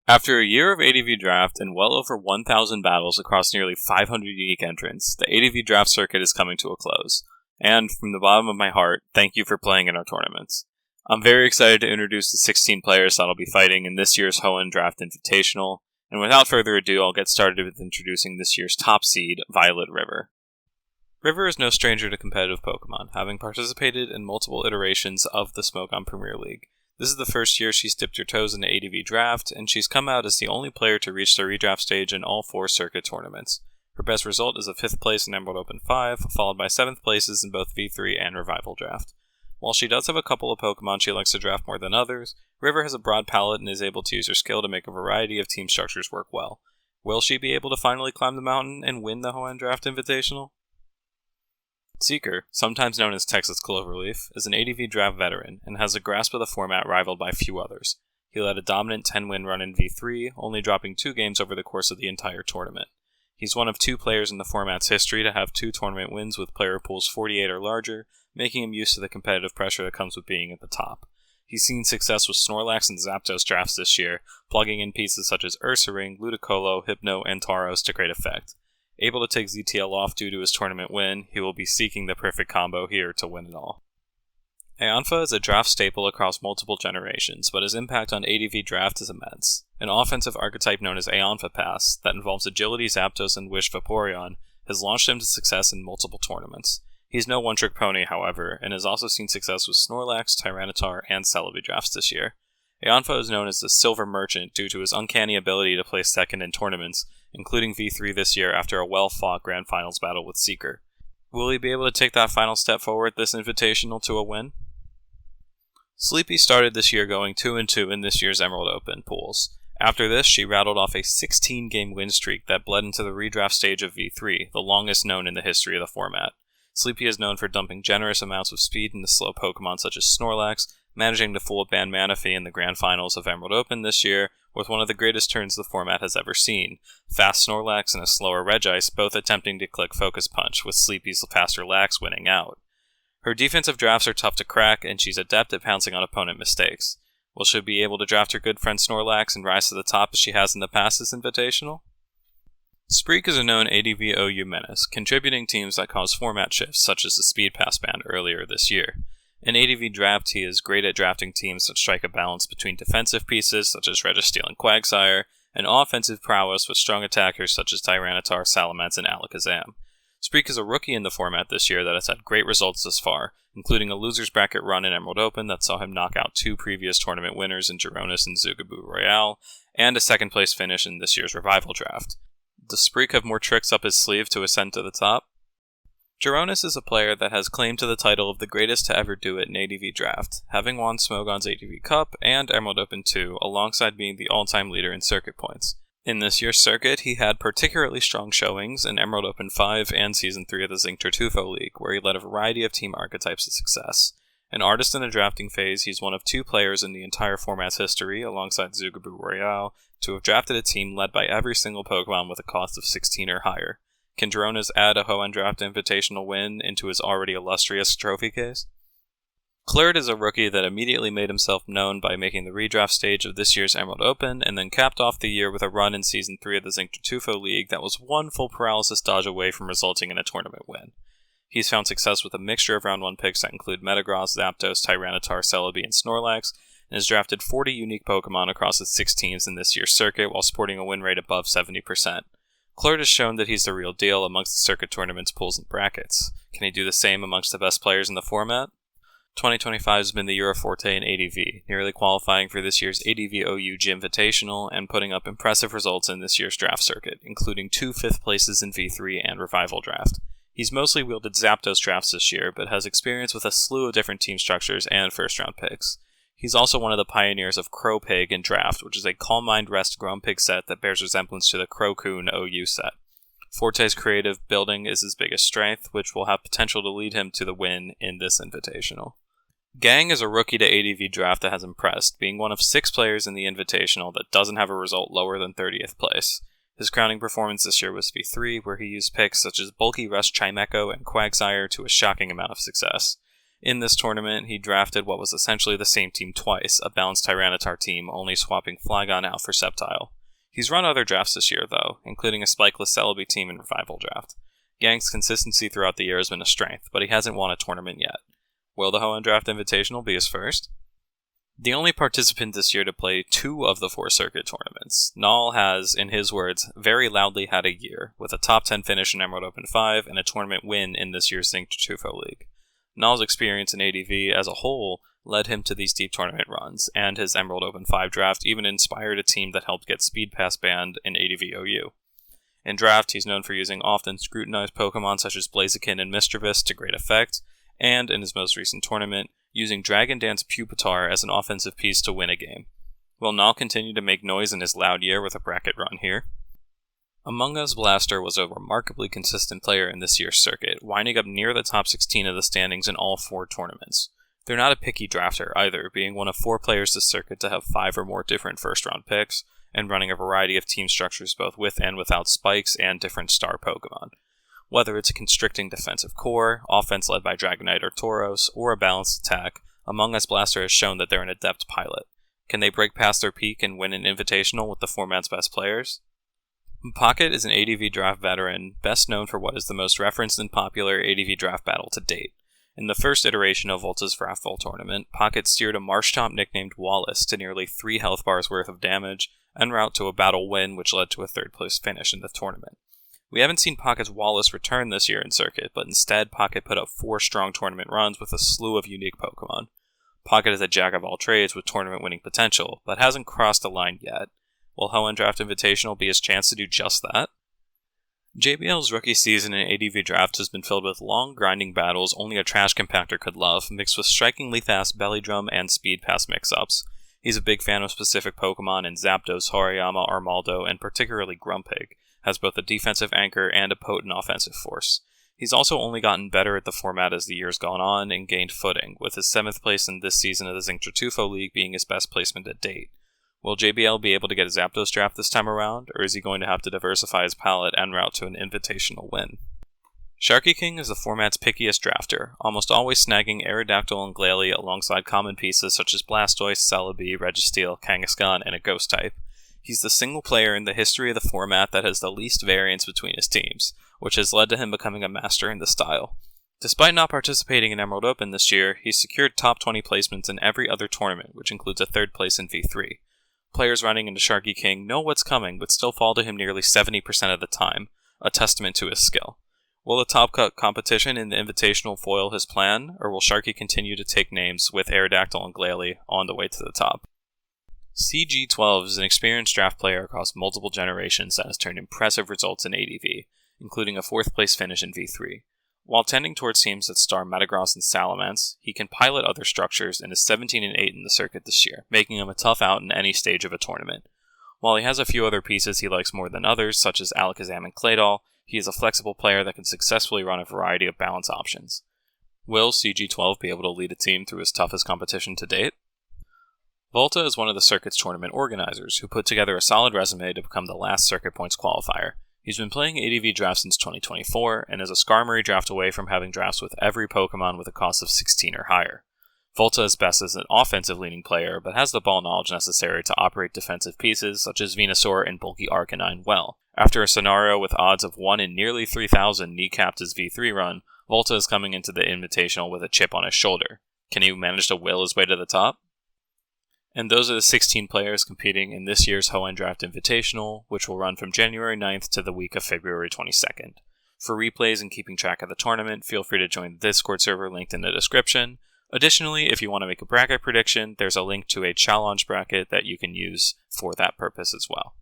After a year of ADV draft and well over 1,000 battles across nearly 500 unique entrants, the ADV draft circuit is coming to a close. And from the bottom of my heart, thank you for playing in our tournaments. I'm very excited to introduce the 16 players that'll be fighting in this year's Hoenn Draft Invitational, and without further ado, I'll get started with introducing this year's top seed, Violet River. River is no stranger to competitive Pokemon, having participated in multiple iterations of the Smogon Premier League. This is the first year she's dipped her toes in the ADV draft, and she's come out as the only player to reach the redraft stage in all 4 circuit tournaments. Her best result is a 5th place in Emerald Open 5, followed by 7th places in both V3 and Revival Draft. While she does have a couple of Pokemon she likes to draft more than others, River has a broad palette and is able to use her skill to make a variety of team structures work well. Will she be able to finally climb the mountain and win the Hoenn Draft Invitational? Seeker, sometimes known as Texas Cloverleaf, is an ADV draft veteran and has a grasp of the format rivaled by few others. He led a dominant 10-win run in V3, only dropping 2 games over the course of the entire tournament. He's one of 2 players in the format's history to have 2 tournament wins with player pools 48 or larger, making him used to the competitive pressure that comes with being at the top. He's seen success with Snorlax and Zapdos drafts this year, plugging in pieces such as Ursaring, Ludicolo, Hypno, and Tauros to great effect. Able to take ZTL off due to his tournament win, he will be seeking the perfect combo here to win it all. Aonfa is a draft staple across multiple generations, but his impact on ADV draft is immense. An offensive archetype known as Aonfa Pass, that involves Agility, Zapdos, and Wish Vaporeon, has launched him to success in multiple tournaments. He's no one-trick pony, however, and has also seen success with Snorlax, Tyranitar, and Celebi drafts this year. Aonfa is known as the Silver Merchant due to his uncanny ability to place second in tournaments, including V3 this year after a well-fought Grand Finals battle with Seeker. Will he be able to take that final step forward this Invitational to a win? Sleepy started this year going 2-2 in this year's Emerald Open pools. After this, she rattled off a 16-game win streak that bled into the redraft stage of V3, the longest known in the history of the format. Sleepy is known for dumping generous amounts of speed into slow Pokemon such as Snorlax, managing to fool Ban Manaphy in the Grand Finals of Emerald Open this year, with one of the greatest turns the format has ever seen. Fast Snorlax and a slower Regice both attempting to click Focus Punch, with Sleepy's faster Lax winning out. Her defensive drafts are tough to crack, and she's adept at pouncing on opponent mistakes. Will she be able to draft her good friend Snorlax and rise to the top as she has in the past this Invitational? Spreek is a known ADV OU menace, contributing teams that cause format shifts such as the Speed Pass ban earlier this year. In ADV draft, he is great at drafting teams that strike a balance between defensive pieces such as Registeel and Quagsire, and offensive prowess with strong attackers such as Tyranitar, Salamence, and Alakazam. Spreek is a rookie in the format this year that has had great results thus far, including a loser's bracket run in Emerald Open that saw him knock out 2 previous tournament winners in Geronis and Zugaboo Royale, and a 2nd place finish in this year's Revival Draft. Does Spreek have more tricks up his sleeve to ascend to the top? Geronis is a player that has claim to the title of the greatest to ever do it in ADV Draft, having won Smogon's ADV Cup and Emerald Open 2, alongside being the all-time leader in circuit points. In this year's circuit, he had particularly strong showings in Emerald Open 5 and Season 3 of the Zinc Turtufo League, where he led a variety of team archetypes to success. An artist in the drafting phase, he's one of 2 players in the entire format's history, alongside Zugaboo Royale, to have drafted a team led by every single Pokemon with a cost of 16 or higher. Can Geronis add a Hoenn Draft Invitational win into his already illustrious trophy case? Klurd is a rookie that immediately made himself known by making the redraft stage of this year's Emerald Open, and then capped off the year with a run in Season 3 of the Zinc Turtufo League that was one full paralysis dodge away from resulting in a tournament win. He's found success with a mixture of round 1 picks that include Metagross, Zapdos, Tyranitar, Celebi, and Snorlax, and has drafted 40 unique Pokemon across his 6 teams in this year's circuit while sporting a win rate above 70%. Klurd has shown that he's the real deal amongst the circuit tournaments, pools, and brackets. Can he do the same amongst the best players in the format? 2025 has been the year of Forte in ADV, nearly qualifying for this year's ADV OU Invitational and putting up impressive results in this year's draft circuit, including 2 5th places in V3 and Revival Draft. He's mostly wielded Zapdos drafts this year, but has experience with a slew of different team structures and first-round picks. He's also one of the pioneers of Crow Pig in Draft, which is a Calm Mind Rest Grumpig set that bears resemblance to the Crocoon OU set. Forte's creative building is his biggest strength, which will have potential to lead him to the win in this Invitational. Gang is a rookie to ADV Draft that has impressed, being one of 6 players in the Invitational that doesn't have a result lower than 30th place. His crowning performance this year was V3, where he used picks such as Bulky Rush Chimecho and Quagsire to a shocking amount of success. In this tournament, he drafted what was essentially the same team twice, a balanced Tyranitar team, only swapping Flygon out for Sceptile. He's run other drafts this year, though, including a spikeless Celebi team and Revival draft. Gang's consistency throughout the year has been a strength, but he hasn't won a tournament yet. Will the Hoenn Draft Invitational be his first? The only participant this year to play 2 of the 4 circuit tournaments, Nall has, in his words, very loudly had a year, with a top 10 finish in Emerald Open 5 and a tournament win in this year's Invitational League. Nall's experience in ADV as a whole led him to these deep tournament runs, and his Emerald Open 5 draft even inspired a team that helped get Speed Pass banned in ADV OU. In draft, he's known for using often scrutinized Pokemon such as Blaziken and Mischievous to great effect, and in his most recent tournament, using Dragon Dance Pupitar as an offensive piece to win a game. Will Nall continue to make noise in his loud year with a bracket run here? Among Us Blaster was a remarkably consistent player in this year's circuit, winding up near the top 16 of the standings in all 4 tournaments. They're not a picky drafter either, being one of 4 players this circuit to have 5 or more different first-round picks, and running a variety of team structures both with and without spikes and different star Pokemon. Whether it's a constricting defensive core, offense led by Dragonite or Tauros, or a balanced attack, Among Us Blaster has shown that they're an adept pilot. Can they break past their peak and win an Invitational with the format's best players? Pocket is an ADV draft veteran, best known for what is the most referenced and popular ADV draft battle to date. In the first iteration of Volta's Draftful tournament, Pocket steered a Marshtomp nicknamed Wallace to nearly 3 health bars worth of damage, en route to a battle win which led to a 3rd place finish in the tournament. We haven't seen Pocket's Wallace return this year in Circuit, but instead Pocket put up 4 strong tournament runs with a slew of unique Pokemon. Pocket is a jack of all trades with tournament winning potential, but hasn't crossed the line yet. Will Hoenn Draft Invitational be his chance to do just that? JBL's rookie season in ADV Draft has been filled with long, grinding battles only a trash compactor could love, mixed with strikingly fast Belly Drum and Speed Pass mix-ups. He's a big fan of specific Pokemon, and Zapdos, Hariyama, Armaldo, and particularly Grumpig has both a defensive anchor and a potent offensive force. He's also only gotten better at the format as the year's gone on and gained footing, with his 7th place in this season of the Invitational League being his best placement to date. Will JBL be able to get a Zapdos draft this time around, or is he going to have to diversify his palette en route to an Invitational win? Sharky King is the format's pickiest drafter, almost always snagging Aerodactyl and Glalie alongside common pieces such as Blastoise, Celebi, Registeel, Kangaskhan, and a Ghost type. He's the single player in the history of the format that has the least variance between his teams, which has led to him becoming a master in the style. Despite not participating in Emerald Open this year, he's secured top 20 placements in every other tournament, which includes a 3rd place in V3. Players running into Sharky King know what's coming, but still fall to him nearly 70% of the time, a testament to his skill. Will the Top Cut competition in the Invitational foil his plan, or will Sharky continue to take names with Aerodactyl and Glalie on the way to the top? CG12 is an experienced draft player across multiple generations that has turned impressive results in ADV, including a 4th place finish in V3. While tending towards teams that star Metagross and Salamence, he can pilot other structures and is 17-8 in the circuit this year, making him a tough out in any stage of a tournament. While he has a few other pieces he likes more than others, such as Alakazam and Claydol, he is a flexible player that can successfully run a variety of balance options. Will CG12 be able to lead a team through his toughest competition to date? Volta is one of the circuit's tournament organizers, who put together a solid resume to become the last Circuit Points qualifier. He's been playing ADV drafts since 2024, and is a Skarmory draft away from having drafts with every Pokemon with a cost of 16 or higher. Volta is best as an offensive-leaning player, but has the ball knowledge necessary to operate defensive pieces such as Venusaur and bulky Arcanine well. After a scenario with odds of 1 in nearly 3,000 kneecapped his V3 run, Volta is coming into the Invitational with a chip on his shoulder. Can he manage to will his way to the top? And those are the 16 players competing in this year's Hoenn Draft Invitational, which will run from January 9th to the week of February 22nd. For replays and keeping track of the tournament, feel free to join the Discord server linked in the description. Additionally, if you want to make a bracket prediction, there's a link to a challenge bracket that you can use for that purpose as well.